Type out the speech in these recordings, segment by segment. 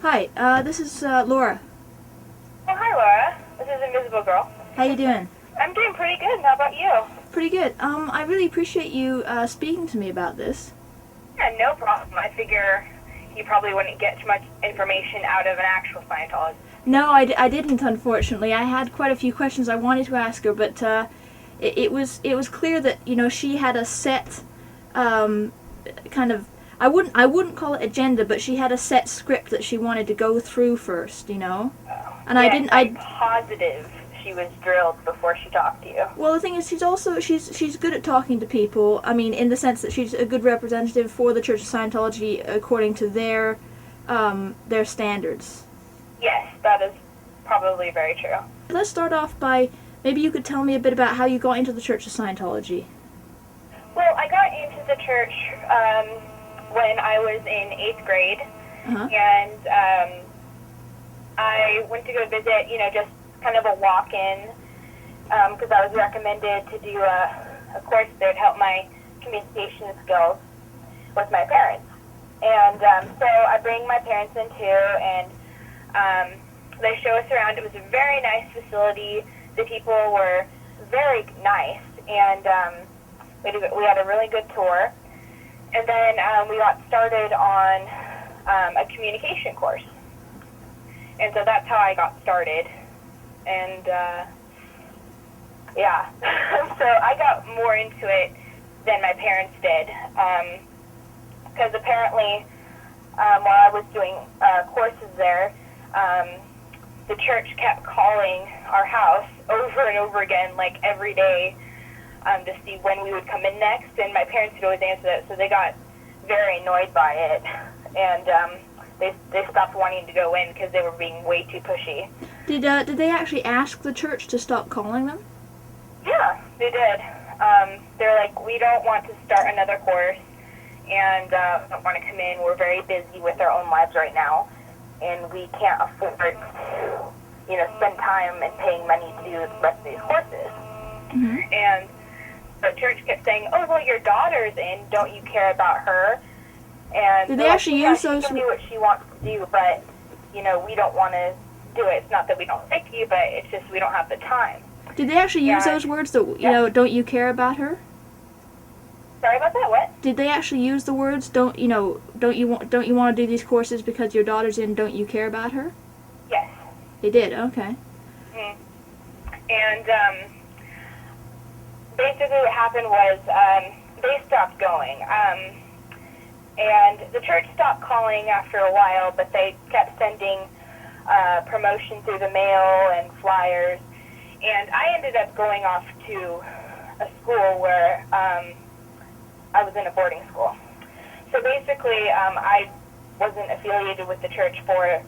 Hi, this is Laura. Oh, hi, Laura. This is Invisible Girl. How you doing? I'm doing pretty good. How about you? Pretty good. I really appreciate you speaking to me about this. Yeah, no problem. I figure you probably wouldn't get much information out of an actual Scientologist. No, I didn't, unfortunately. I had quite a few questions I wanted to ask her, but it was clear that she had a set kind of I wouldn't call it agenda, but she had a set script that she wanted to go through first, And Yes, I didn't. I'm positive she was drilled before she talked to you. Well, the thing is, she's good at talking to people. I mean, in the sense that she's a good representative for the Church of Scientology according to their standards. Yes, that is probably very true. Let's start off by maybe you could tell me a bit about how you got into the Church of Scientology. Well, I got into the church when I was in 8th grade, and I went to go visit, just kind of a walk-in, because I was recommended to do a course that would help my communication skills with my parents. And so I bring my parents in too, and they show us around. It was a very nice facility. The people were very nice, and we had a really good tour. And then we got started on a communication course. And so that's how I got started. And yeah, so I got more into it than my parents did. Because apparently while I was doing courses there, the church kept calling our house over and over again, like every day, to see when we would come in next, and my parents would always answer that, so they got very annoyed by it, and they stopped wanting to go in because they were being way too pushy. Did they actually ask the church to stop calling them? Yeah, they did. They're like, we don't want to start another course, and don't want to come in. We're very busy with our own lives right now, and we can't afford to, spend time and paying money to do the rest of these courses. Mm-hmm. And the church kept saying, oh, well, your daughter's in. Don't you care about her? And did they actually use those? She can do what she wants to do, but, we don't want to do it. It's not that we don't like you, but it's just we don't have the time. Did they actually use those words that, don't you care about her? Sorry about that, what? Did they actually use the words, don't you want to do these courses because your daughter's in, don't you care about her? Yes. They did, okay. Mm-hmm. And basically what happened was they stopped going. And the church stopped calling after a while, but they kept sending promotion through the mail and flyers. And I ended up going off to a school where I was in a boarding school. So basically, I wasn't affiliated with the church for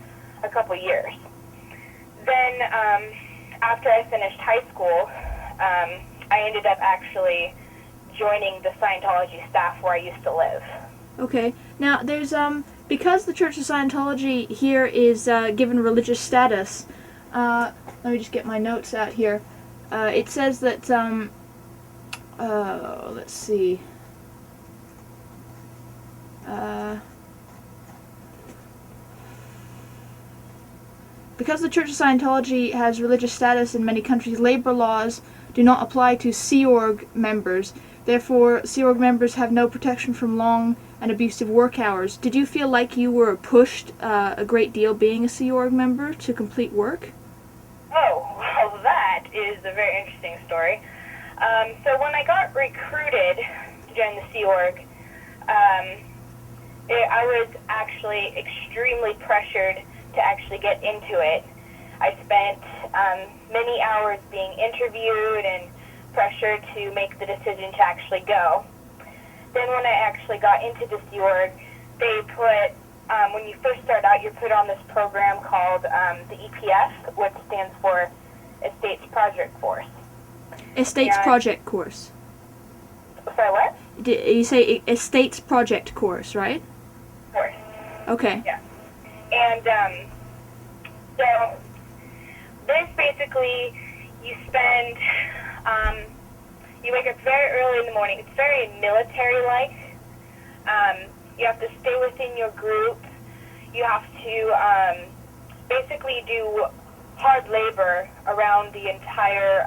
a couple years. Then after I finished high school, I ended up actually joining the Scientology staff where I used to live. Okay. Now, there's, because the Church of Scientology here is given religious status, let me just get my notes out here. It says that, let's see. Because the Church of Scientology has religious status in many countries, labor laws do not apply to Sea Org members. Therefore, Sea Org members have no protection from long and abusive work hours. Did you feel like you were pushed a great deal being a Sea Org member to complete work? Oh, well, that is a very interesting story. So when I got recruited to join the Sea Org, I was actually extremely pressured to actually get into it. I spent many hours being interviewed and pressured to make the decision to actually go. Then when I actually got into the Sea Org, they put, when you first start out, you're put on this program called the EPF, which stands for Estates Project Force. Estates Project Course. Sorry, what? You say Estates Project Course, right? Course. Okay. Yeah. And so this basically, you spend, you wake up very early in the morning. It's very military-like. You have to stay within your group. you have to basically do hard labor around the entire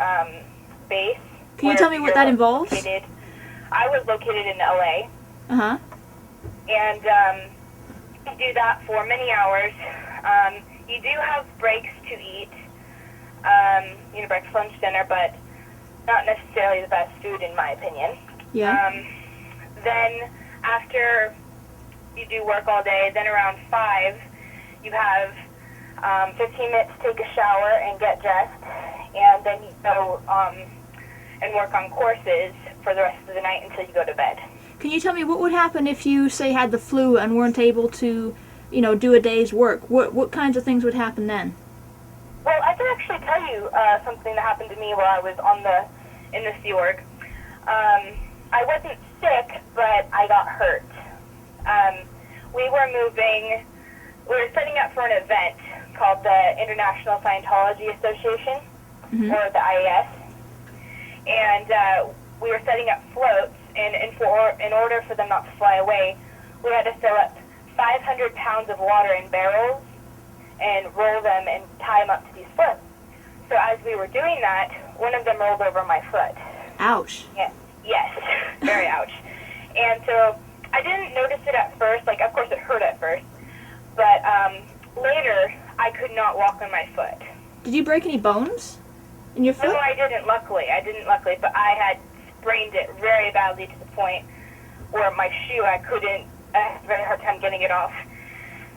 base. Can you tell me what that involves? I was located in LA. Uh-huh. And you do that for many hours. You do have breaks to eat, breakfast, lunch, dinner, but not necessarily the best food in my opinion. Yeah. Then after you do work all day, then around 5, you have 15 minutes to take a shower and get dressed, and then you go and work on courses for the rest of the night until you go to bed. Can you tell me what would happen if you, say, had the flu and weren't able to, do a day's work? What kinds of things would happen then? Well, I can actually tell you something that happened to me while I was in the Sea Org. I wasn't sick, but I got hurt. We were setting up for an event called the International Scientology Association, or the IAS, and we were setting up floats, and in order for them not to fly away, we had to fill up 500 pounds of water in barrels and roll them and tie them up to these floats. So as we were doing that, one of them rolled over my foot. Ouch. Yes, very ouch. And so I didn't notice it at first, of course it hurt at first, but later I could not walk on my foot. Did you break any bones in your foot? No, I didn't luckily, but I had sprained it very badly to the point where my shoe, I had a very hard time getting it off.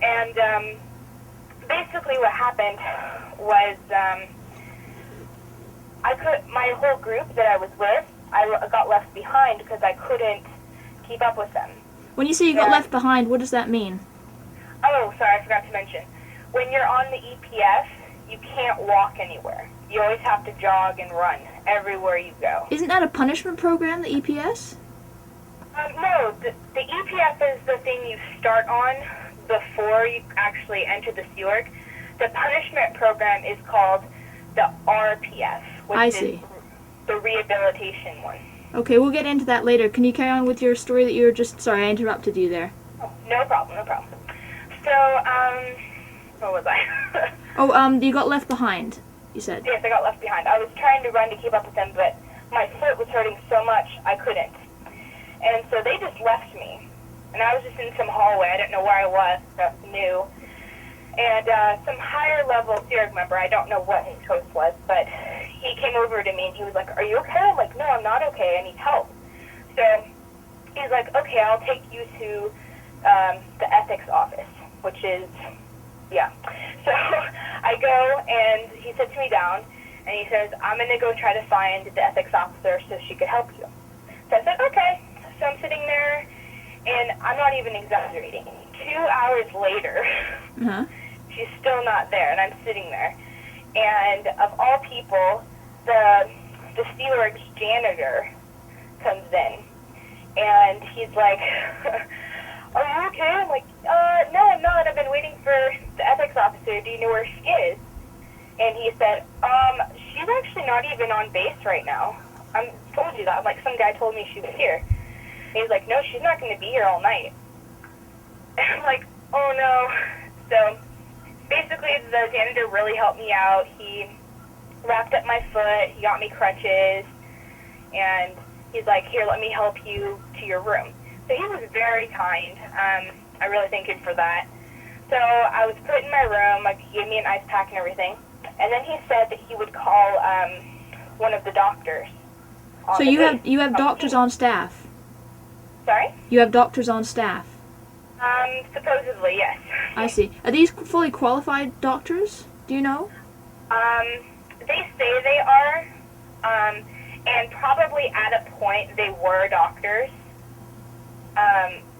And basically what happened was my whole group that I was with, I got left behind because I couldn't keep up with them. When you say you got left behind, what does that mean? Oh, sorry, I forgot to mention. When you're on the EPF, you can't walk anywhere. You always have to jog and run everywhere you go. Isn't that a punishment program, the EPS? No, the EPF is the thing you start on before you actually enter the Sea Org. The punishment program is called the RPF, which is the rehabilitation one. Okay, we'll get into that later. Can you carry on with your story that you were just... Sorry, I interrupted you there. Oh, no problem. So, what was I? You got left behind, you said. Yes, I got left behind. I was trying to run to keep up with them, but my foot was hurting so much I couldn't. And so they just left me. And I was just in some hallway. I didn't know where I was. I was new. And some higher level Sea Org member, I don't know what his host was, but he came over to me and he was like, "Are you okay?" I'm like, "No, I'm not okay. I need help." So he's like, "Okay, I'll take you to the ethics office," which is, yeah. So I go and he sits me down and he says, "I'm going to go try to find the ethics officer so she could help you." So I said, "Okay." So I'm sitting there and I'm not even exaggerating. 2 hours later, she's still not there, and I'm sitting there. And of all people, the Sea Org's janitor comes in, and he's like, "Are you okay?" I'm like, "No, I'm not. I've been waiting for the ethics officer. Do you know where she is?" And he said, "She's actually not even on base right now. I told you that. Like, some guy told me she was here." And he's like, "No, she's not going to be here all night." And I'm like, "Oh no." So basically, the janitor really helped me out. He wrapped up my foot, he got me crutches, and he's like, "Here, let me help you to your room." So he was very kind. I really thank him for that. So I was put in my room, he gave me an ice pack and everything, and then he said that he would call one of the doctors. So you have doctors on staff? Sorry? You have doctors on staff? Supposedly, yes. I see. Are these fully qualified doctors? Do you know? They say they are, and probably at a point they were doctors.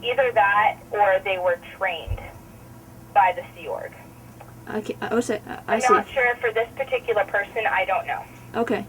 Either that or they were trained by the Sea Org. I see. I'm not sure for this particular person, I don't know. Okay.